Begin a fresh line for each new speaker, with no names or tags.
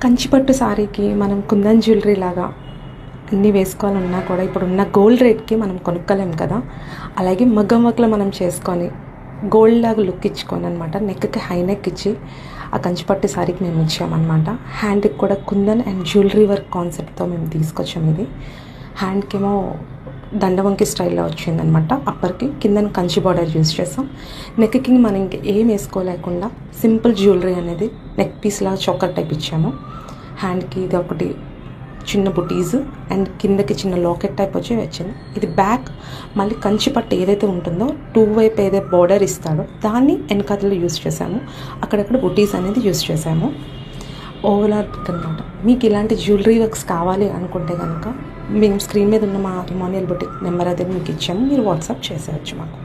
కంచిపట్టు సారీకి మనం కుందన్ జ్యువెలరీ లాగా అన్నీ వేసుకోవాలన్నా కూడా ఇప్పుడున్న గోల్డ్ రేట్కి మనం కొనుక్కోలేం కదా. అలాగే మగ్గం వర్క్లో మనం చేసుకొని గోల్డ్ లాగా లుక్ ఇచ్చుకొని అనమాట, నెక్కి హై నెక్ ఇచ్చి ఆ కంచిపట్టు సారీకి మేము ఇచ్చామన్నమాట. హ్యాండ్కి కూడా కుందన్ అండ్ జ్యువెలరీ వర్క్ కాన్సెప్ట్తో మేము తీసుకొచ్చాము. ఇది హ్యాండ్కి ఏమో దండవంకి స్టైల్లో వచ్చిందనమాట. అప్పర్కి కిందన కంచి బార్డర్ యూజ్ చేస్తాం. నెక్కి మనం ఇంక ఏం వేసుకోలేకుండా సింపుల్ జ్యువెలరీ అనేది నెక్ పీస్ లాగా చోకర్ టైప్ ఇచ్చాము. హ్యాండ్కి ఇది ఒకటి చిన్న బుటీస్ అండ్ కిందకి చిన్న లాకెట్ టైప్ వచ్చి వచ్చింది. ఇది బ్యాక్ మళ్ళీ కంచి పట్టు ఏదైతే ఉంటుందో టూ వైపు ఏదైతే బార్డర్ ఇస్తాడో దాన్ని వెనకాతలో యూజ్ చేసాము. అక్కడక్కడ బుటీస్ అనేది యూజ్ చేసాము. ఓవరాల్ అనమాట. మీకు ఇలాంటి జ్యువెలరీ వర్క్స్ కావాలి అనుకుంటే కనుక మేము స్క్రీన్ మీద ఉన్న మా రిమోనియల్ బుటిక్ నెంబర్ అనేది మీకు ఇచ్చాము. మీరు వాట్సాప్ చేసేయచ్చు మాకు.